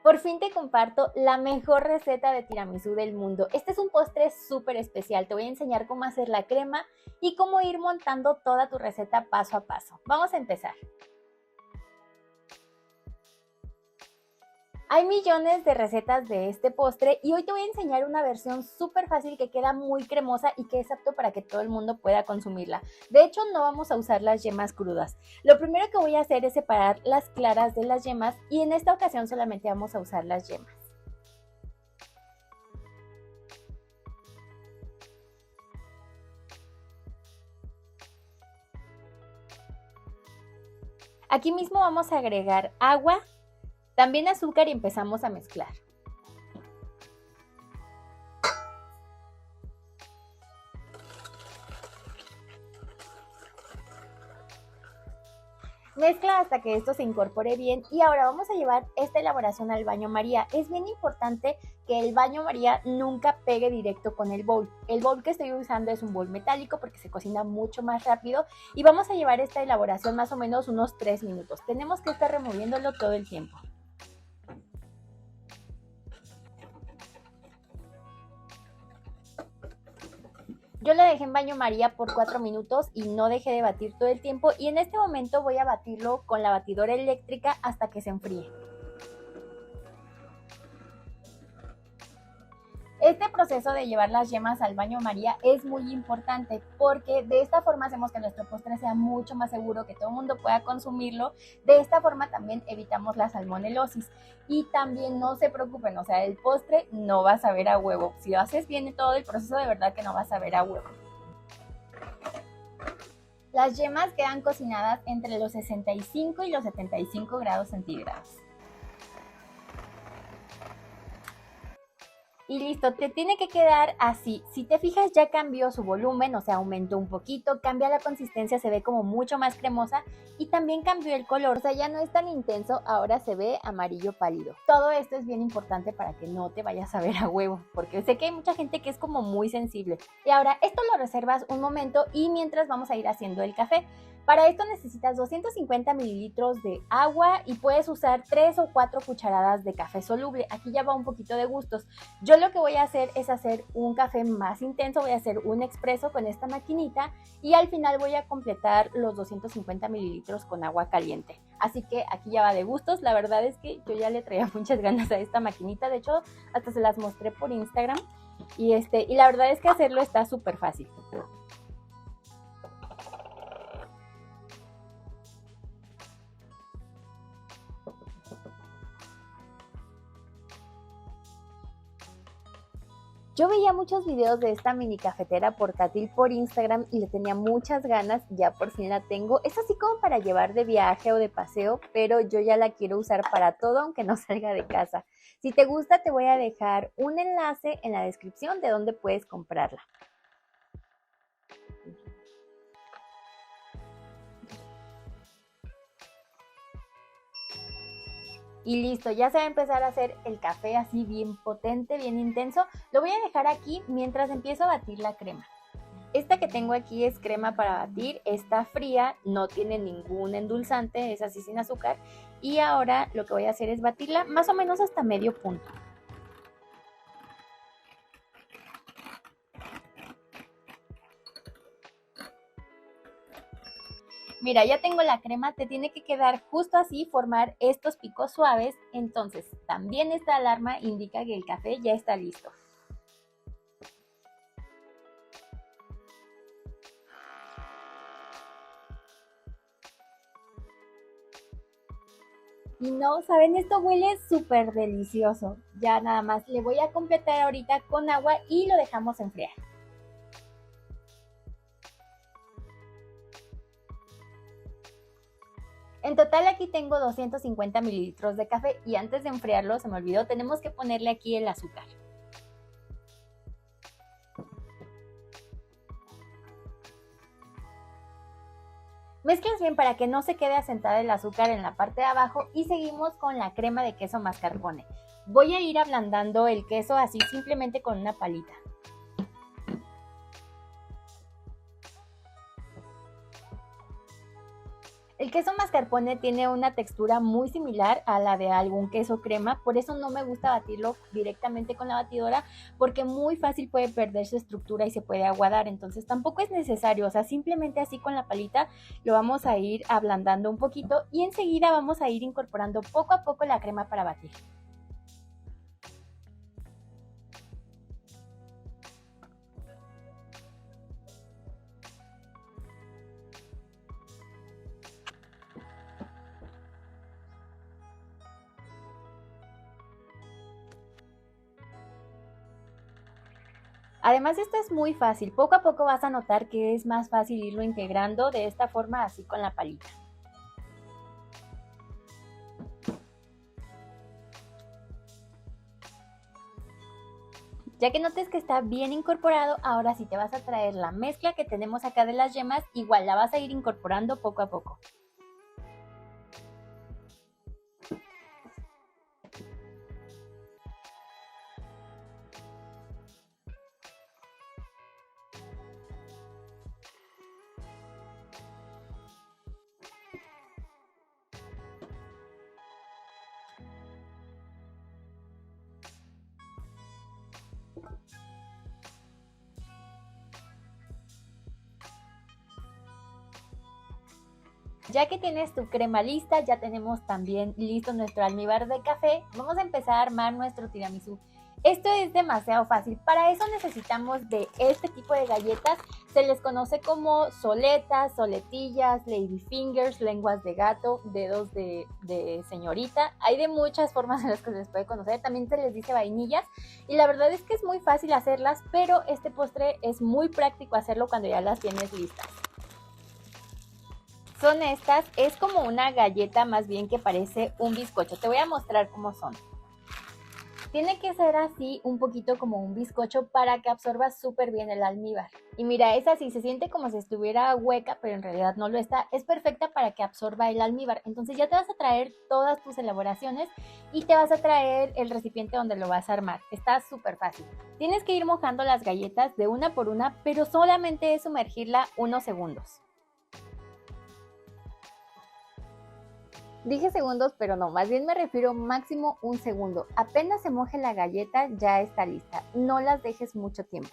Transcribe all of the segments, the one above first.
Por fin te comparto la mejor receta de tiramisú del mundo. Este es un postre súper especial. Te voy a enseñar cómo hacer la crema y cómo ir montando toda tu receta paso a paso. Vamos a empezar. Hay millones de recetas de este postre y hoy te voy a enseñar una versión súper fácil que queda muy cremosa y que es apto para que todo el mundo pueda consumirla. De hecho, no vamos a usar las yemas crudas. Lo primero que voy a hacer es separar las claras de las yemas y en esta ocasión solamente vamos a usar las yemas. Aquí mismo vamos a agregar agua, también azúcar y empezamos a mezclar. Mezcla hasta que esto se incorpore bien y ahora vamos a llevar esta elaboración al baño María. Es bien importante que el baño María nunca pegue directo con el bowl. El bowl que estoy usando es un bowl metálico porque se cocina mucho más rápido y vamos a llevar esta elaboración más o menos unos 3 minutos. Tenemos que estar removiéndolo todo el tiempo. Yo lo dejé en baño María por 4 minutos y no dejé de batir todo el tiempo y en este momento voy a batirlo con la batidora eléctrica hasta que se enfríe. Este proceso de llevar las yemas al baño María es muy importante porque de esta forma hacemos que nuestro postre sea mucho más seguro, que todo el mundo pueda consumirlo. De esta forma también evitamos la salmonelosis y también no se preocupen, o sea, el postre no va a saber a huevo. Si lo haces bien todo el proceso, de verdad que no va a saber a huevo. Las yemas quedan cocinadas entre los 65 y los 75 grados centígrados. Y listo, te tiene que quedar así. Si te fijas ya cambió su volumen, o sea, aumentó un poquito, cambia la consistencia, se ve como mucho más cremosa y también cambió el color, o sea, ya no es tan intenso, ahora se ve amarillo pálido. Todo esto es bien importante para que no te vayas a ver a huevo, porque sé que hay mucha gente que es como muy sensible. Y ahora esto lo reservas un momento y mientras vamos a ir haciendo el café. Para esto necesitas 250 mililitros de agua y puedes usar 3 o 4 cucharadas de café soluble. Aquí ya va un poquito de gustos. Yo lo que voy a hacer es hacer un café más intenso, voy a hacer un expreso con esta maquinita y al final voy a completar los 250 mililitros con agua caliente. Así que aquí ya va de gustos. La verdad es que yo ya le traía muchas ganas a esta maquinita. De hecho, hasta se las mostré por Instagram y la verdad es que hacerlo está súper fácil. Yo veía muchos videos de esta mini cafetera portátil por Instagram y le tenía muchas ganas, ya por fin la tengo. Es así como para llevar de viaje o de paseo, pero yo ya la quiero usar para todo aunque no salga de casa. Si te gusta te voy a dejar un enlace en la descripción de donde puedes comprarla. Y listo, ya se va a empezar a hacer el café así bien potente, bien intenso. Lo voy a dejar aquí mientras empiezo a batir la crema. Esta que tengo aquí es crema para batir, está fría, no tiene ningún endulzante, es así sin azúcar. Y ahora lo que voy a hacer es batirla más o menos hasta medio punto. Mira, ya tengo la crema, te tiene que quedar justo así, formar estos picos suaves. Entonces, también esta alarma indica que el café ya está listo. Y no, ¿saben? Esto huele súper delicioso. Ya nada más le voy a completar ahorita con agua y lo dejamos enfriar. En total aquí tengo 250 mililitros de café y antes de enfriarlo, se me olvidó, tenemos que ponerle aquí el azúcar. Mezclas bien para que no se quede asentada el azúcar en la parte de abajo y seguimos con la crema de queso mascarpone. Voy a ir ablandando el queso así simplemente con una palita. El queso mascarpone tiene una textura muy similar a la de algún queso crema, por eso no me gusta batirlo directamente con la batidora porque muy fácil puede perder su estructura y se puede aguadar, entonces tampoco es necesario, o sea, simplemente así con la palita lo vamos a ir ablandando un poquito y enseguida vamos a ir incorporando poco a poco la crema para batir. Además, esto es muy fácil. Poco a poco vas a notar que es más fácil irlo integrando de esta forma, así con la palita. Ya que notes que está bien incorporado, ahora sí te vas a traer la mezcla que tenemos acá de las yemas, igual la vas a ir incorporando poco a poco. Ya que tienes tu crema lista, ya tenemos también listo nuestro almíbar de café, vamos a empezar a armar nuestro tiramisú. Esto es demasiado fácil, para eso necesitamos de este tipo de galletas, se les conoce como soletas, soletillas, ladyfingers, lenguas de gato, dedos de señorita, hay de muchas formas en las que se les puede conocer, también se les dice vainillas y la verdad es que es muy fácil hacerlas, pero este postre es muy práctico hacerlo cuando ya las tienes listas. Son estas, es como una galleta más bien que parece un bizcocho. Te voy a mostrar cómo son. Tiene que ser así un poquito como un bizcocho para que absorba súper bien el almíbar. Y mira, es así, se siente como si estuviera hueca, pero en realidad no lo está. Es perfecta para que absorba el almíbar. Entonces ya te vas a traer todas tus elaboraciones y te vas a traer el recipiente donde lo vas a armar. Está súper fácil. Tienes que ir mojando las galletas de una por una, pero solamente es sumergirla unos segundos. Dije segundos, pero no, más bien me refiero máximo un segundo. Apenas se moje la galleta, ya está lista. No las dejes mucho tiempo.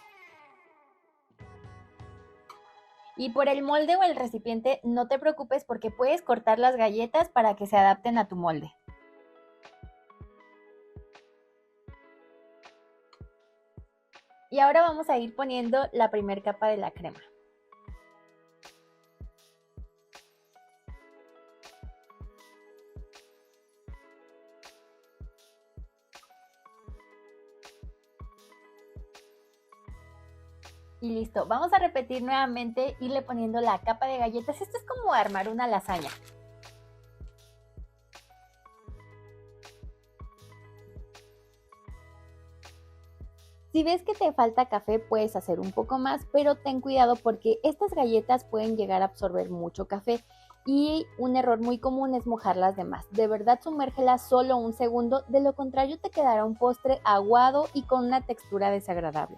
Y por el molde o el recipiente, no te preocupes porque puedes cortar las galletas para que se adapten a tu molde. Y ahora vamos a ir poniendo la primera capa de la crema. Y listo, vamos a repetir nuevamente, irle poniendo la capa de galletas. Esto es como armar una lasaña. Si ves que te falta café, puedes hacer un poco más, pero ten cuidado porque estas galletas pueden llegar a absorber mucho café y un error muy común es mojarlas de más. De verdad, sumérgelas solo un segundo, de lo contrario te quedará un postre aguado y con una textura desagradable.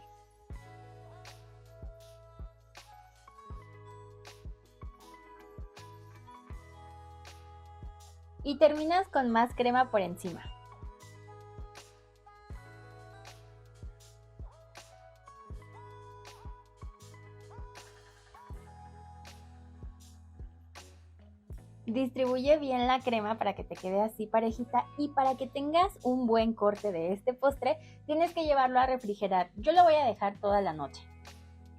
Y terminas con más crema por encima. Distribuye bien la crema para que te quede así parejita y para que tengas un buen corte de este postre tienes que llevarlo a refrigerar. Yo lo voy a dejar toda la noche.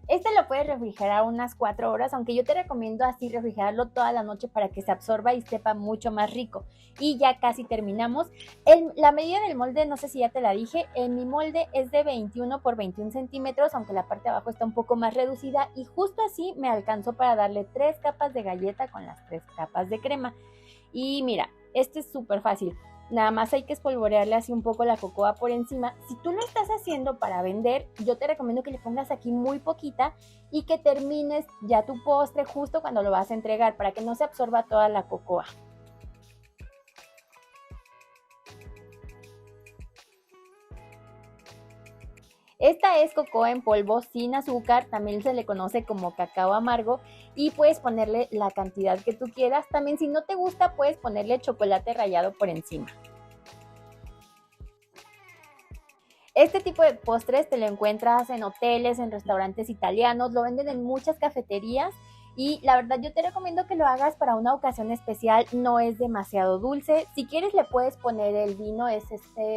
Este lo puedes refrigerar unas 4 horas, aunque yo te recomiendo así refrigerarlo toda la noche para que se absorba y sepa mucho más rico. Y ya casi terminamos. La medida del molde, no sé si ya te la dije, en mi molde es de 21 por 21 centímetros, aunque la parte de abajo está un poco más reducida y justo así me alcanzó para darle 3 capas de galleta con las 3 capas de crema. Y mira, este es súper fácil. Nada más hay que espolvorearle así un poco la cocoa por encima. Si tú lo estás haciendo para vender, yo te recomiendo que le pongas aquí muy poquita y que termines ya tu postre justo cuando lo vas a entregar para que no se absorba toda la cocoa. Esta es coco en polvo sin azúcar, también se le conoce como cacao amargo y puedes ponerle la cantidad que tú quieras. También si no te gusta puedes ponerle chocolate rallado por encima. Este tipo de postres te lo encuentras en hoteles, en restaurantes italianos, lo venden en muchas cafeterías y la verdad yo te recomiendo que lo hagas para una ocasión especial, no es demasiado dulce. Si quieres le puedes poner el vino, es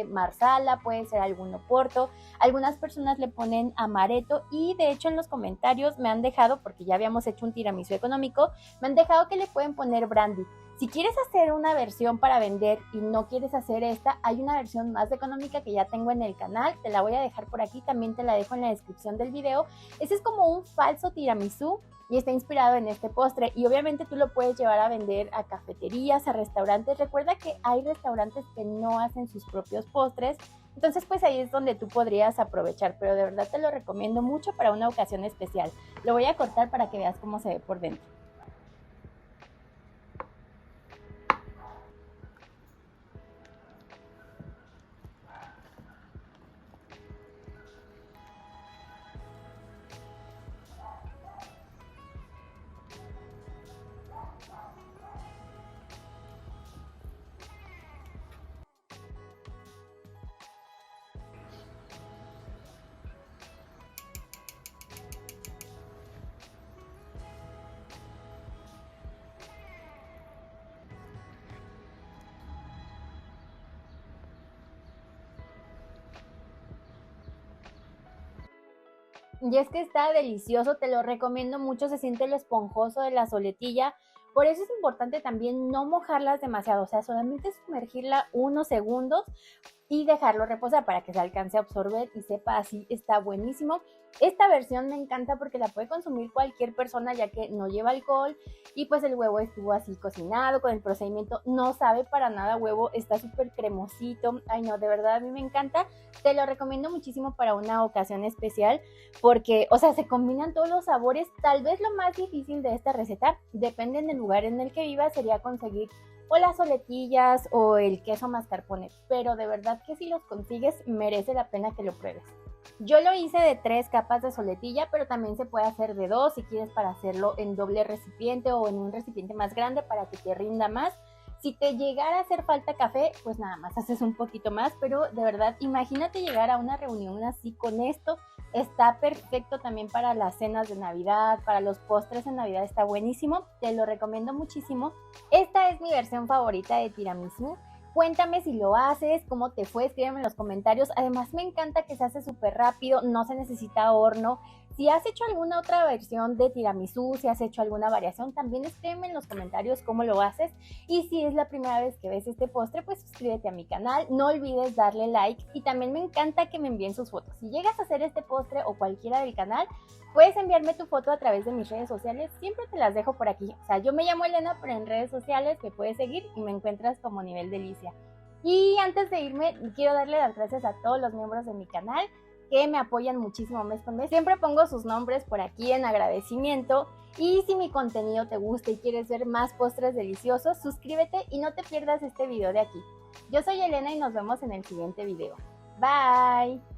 marsala, puede ser algún oporto. Algunas personas le ponen amaretto y de hecho en los comentarios me han dejado, porque ya habíamos hecho un tiramisú económico, me han dejado que le pueden poner brandy. Si quieres hacer una versión para vender y no quieres hacer esta, hay una versión más económica que ya tengo en el canal, te la voy a dejar por aquí, también te la dejo en la descripción del video. Ese es como un falso tiramisú y está inspirado en este postre y obviamente tú lo puedes llevar a vender a cafeterías, a restaurantes. Recuerda que hay restaurantes que no hacen sus propios postres, entonces pues ahí es donde tú podrías aprovechar, pero de verdad te lo recomiendo mucho para una ocasión especial. Lo voy a cortar para que veas cómo se ve por dentro. Y es que está delicioso, te lo recomiendo mucho, se siente lo esponjoso de la soletilla. Por eso es importante también no mojarlas demasiado, o sea, solamente sumergirla unos segundos y dejarlo reposar para que se alcance a absorber y sepa así, está buenísimo. Esta versión me encanta porque la puede consumir cualquier persona ya que no lleva alcohol y pues el huevo estuvo así cocinado con el procedimiento, no sabe para nada huevo, está súper cremosito. Ay no, de verdad a mí me encanta, te lo recomiendo muchísimo para una ocasión especial porque, o sea, se combinan todos los sabores. Tal vez lo más difícil de esta receta, depende del lugar en el que vivas, sería conseguir o las soletillas o el queso mascarpone, pero de verdad que si los consigues merece la pena que lo pruebes. Yo lo hice de 3 capas de soletilla, pero también se puede hacer de 2 si quieres para hacerlo en doble recipiente o en un recipiente más grande para que te rinda más. Si te llegara a hacer falta café, pues nada más haces un poquito más, pero de verdad imagínate llegar a una reunión así con esto. Está perfecto también para las cenas de Navidad, para los postres de Navidad, está buenísimo, te lo recomiendo muchísimo. Esta es mi versión favorita de tiramisú. Cuéntame si lo haces, cómo te fue, escríbeme en los comentarios. Además me encanta que se hace súper rápido, no se necesita horno. Si has hecho alguna otra versión de tiramisú, si has hecho alguna variación, también escríbeme en los comentarios cómo lo haces. Y si es la primera vez que ves este postre, pues suscríbete a mi canal. No olvides darle like y también me encanta que me envíen sus fotos. Si llegas a hacer este postre o cualquiera del canal, puedes enviarme tu foto a través de mis redes sociales. Siempre te las dejo por aquí. O sea, yo me llamo Elena, pero en redes sociales me puedes seguir y me encuentras como Nivel Delicia. Y antes de irme, quiero darle las gracias a todos los miembros de mi canal que me apoyan muchísimo mes con mes. Siempre pongo sus nombres por aquí en agradecimiento. Y si mi contenido te gusta y quieres ver más postres deliciosos, suscríbete y no te pierdas este video de aquí. Yo soy Elena y nos vemos en el siguiente video. Bye.